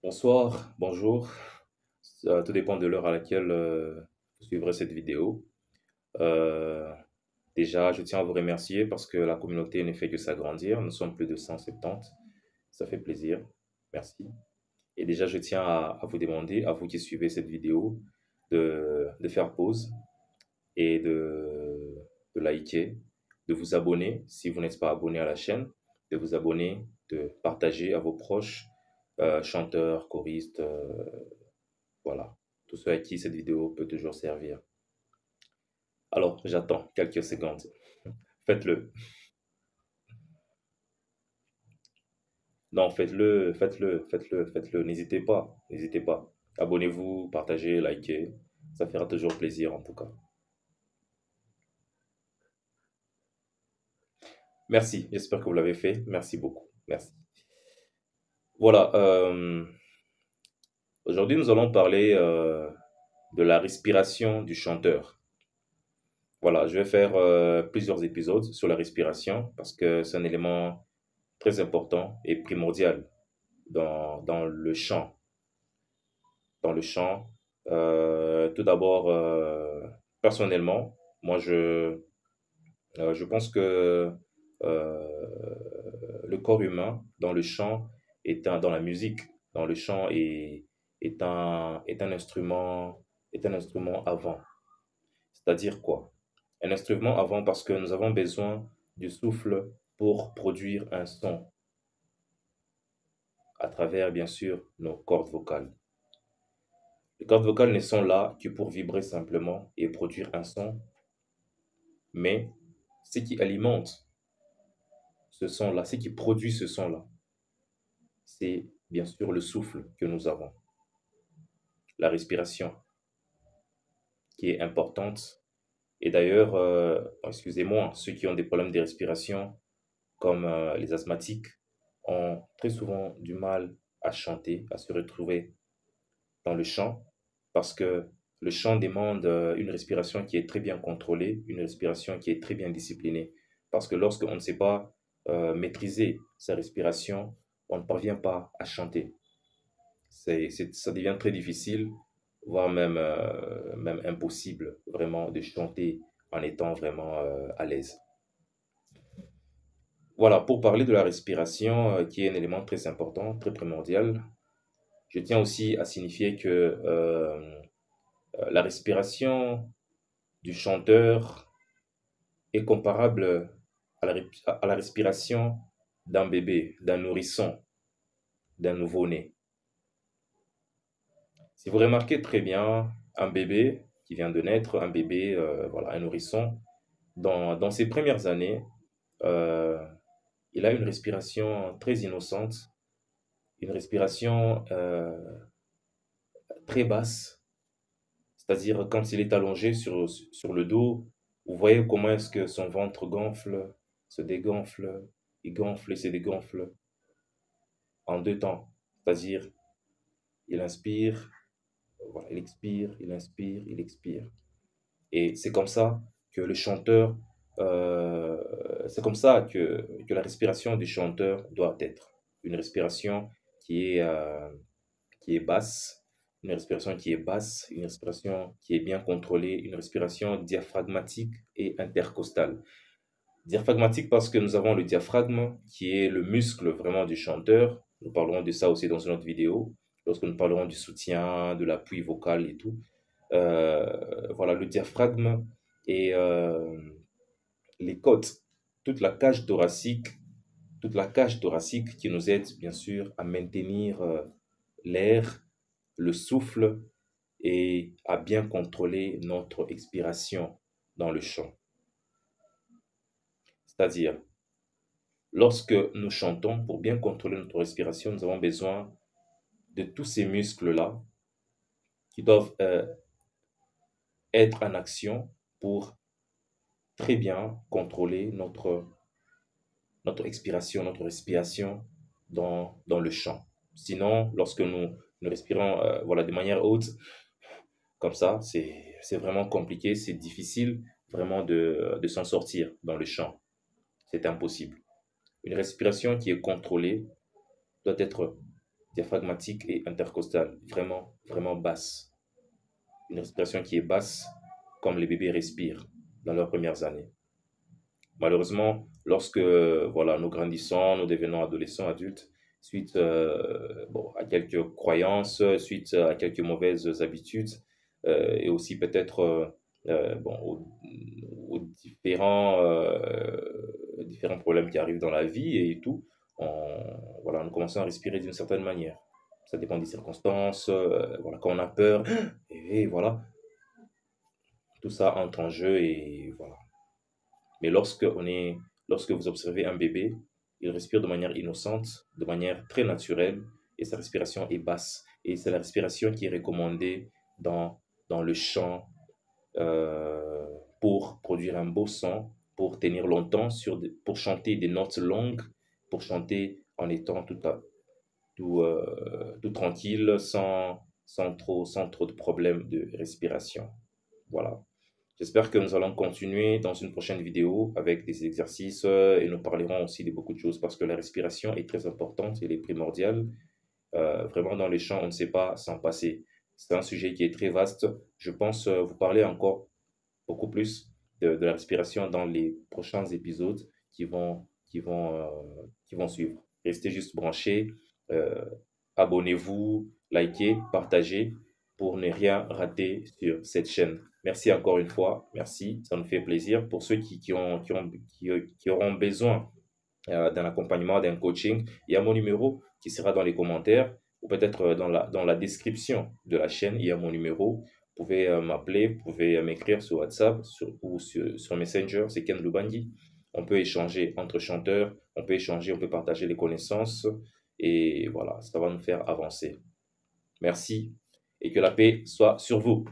Bonsoir, bonjour. Tout dépend de l'heure à laquelle vous suivrez cette vidéo. Euh, Déjà, je tiens à vous remercier parce que la communauté ne fait que s'agrandir. Nous sommes plus de 170. Ça fait plaisir. Merci. Et déjà, je tiens à vous demander, à vous qui suivez cette vidéo, de faire pause et de liker, de vous abonner si vous n'êtes pas abonné à la chaîne, de vous abonner, de partager à vos proches, chanteurs, choristes, voilà, tous ceux à qui cette vidéo peut toujours servir. Alors, j'attends quelques secondes. Faites-le. Non, faites-le, faites-le, faites-le, faites-le. N'hésitez pas, n'hésitez pas. Abonnez-vous, partagez, likez. Ça fera toujours plaisir en tout cas. Merci, j'espère que vous l'avez fait. Merci beaucoup. Merci. Voilà, aujourd'hui nous allons parler de la respiration du chanteur. Voilà, je vais faire plusieurs épisodes sur la respiration parce que c'est un élément très important et primordial dans le chant. Dans le chant, tout d'abord, personnellement, moi je pense que le corps humain dans le chant dans la musique, dans le chant est un instrument avant. C'est-à-dire quoi? Un instrument avant parce que nous avons besoin du souffle pour produire un son à travers, bien sûr, nos cordes vocales. Les cordes vocales ne sont là que pour vibrer simplement et produire un son, mais ce qui alimente ce son-là, ce qui produit ce son-là, c'est bien sûr le souffle que nous avons, la respiration qui est importante. Et d'ailleurs, excusez-moi, ceux qui ont des problèmes de respiration, comme les asthmatiques, ont très souvent du mal à chanter, à se retrouver dans le chant, parce que le chant demande une respiration qui est très bien contrôlée, une respiration qui est très bien disciplinée. Parce que lorsqu'on ne sait pas maîtriser sa respiration, on ne parvient pas à chanter. Ça devient très difficile, voire même impossible, vraiment, de chanter en étant vraiment à l'aise. Voilà, pour parler de la respiration, qui est un élément très important, très primordial, je tiens aussi à signifier que la respiration du chanteur est comparable à la respiration d'un bébé, d'un nourrisson, d'un nouveau-né. Si vous remarquez très bien un bébé qui vient de naître, un bébé, voilà, un nourrisson, dans ses premières années, euh, il a une respiration très innocente, une respiration très basse, c'est-à-dire quand il est allongé sur le dos, vous voyez comment est-ce que son ventre gonfle, se dégonfle, il gonfle et se dégonfle en deux temps. C'est-à-dire, il inspire, voilà, il expire, il inspire, il expire. Et c'est comme ça que le chanteur, c'est comme ça que la respiration du chanteur doit être. Une respiration qui est, euh, qui est basse, une respiration qui est basse, une respiration qui est bien contrôlée, une respiration diaphragmatique et intercostale. Diaphragmatique parce que nous avons le diaphragme qui est le muscle vraiment du chanteur. Nous parlerons de ça aussi dans une autre vidéo, lorsque nous parlerons du soutien, de l'appui vocal et tout. Voilà, le diaphragme et les côtes, toute la cage thoracique, toute la cage thoracique qui nous aide bien sûr à maintenir l'air, le souffle et à bien contrôler notre expiration dans le chant. C'est-à-dire, lorsque nous chantons, pour bien contrôler notre respiration, nous avons besoin de tous ces muscles-là qui doivent être en action pour très bien contrôler notre expiration, notre respiration dans le chant. Sinon, lorsque nous respirons voilà, de manière haute, comme ça, c'est vraiment compliqué, c'est difficile vraiment de s'en sortir dans le chant. C'est impossible. Une respiration qui est contrôlée doit être diaphragmatique et intercostale, vraiment, vraiment basse. Une respiration qui est basse, comme les bébés respirent dans leurs premières années. Malheureusement, lorsque voilà, nous grandissons, nous devenons adolescents, adultes, suite bon, à quelques croyances, suite à quelques mauvaises habitudes, et aussi peut-être bon, aux différents problèmes qui arrivent dans la vie et tout, voilà, nous commençons à respirer d'une certaine manière. Ça dépend des circonstances, voilà, quand on a peur, et voilà, tout ça entre en jeu et voilà. Mais lorsque vous observez un bébé, il respire de manière innocente, de manière très naturelle, et sa respiration est basse. Et c'est la respiration qui est recommandée dans le chant euh, pour produire un beau son, pour tenir longtemps, pour chanter des notes longues, pour chanter en étant tout tranquille, sans trop de problèmes de respiration. Voilà. J'espère que nous allons continuer dans une prochaine vidéo avec des exercices et nous parlerons aussi de beaucoup de choses parce que la respiration est très importante, elle est primordiale. Vraiment, dans les champs, on ne sait pas s'en passer. C'est un sujet qui est très vaste. Je pense vous parler encore beaucoup plus de la respiration dans les prochains épisodes qui vont suivre. Restez juste branchés, euh, abonnez-vous, likez, partagez pour ne rien rater sur cette chaîne. Merci encore une fois, merci, ça nous fait plaisir. Pour ceux qui auront besoin d'un accompagnement, d'un coaching, il y a mon numéro qui sera dans les commentaires ou peut-être dans la description de la chaîne, il y a mon numéro. Vous pouvez m'appeler, vous pouvez m'écrire sur WhatsApp ou sur Messenger, c'est Ken Lubandi. On peut échanger entre chanteurs, on peut échanger, on peut partager les connaissances et voilà, ça va nous faire avancer. Merci et que la paix soit sur vous.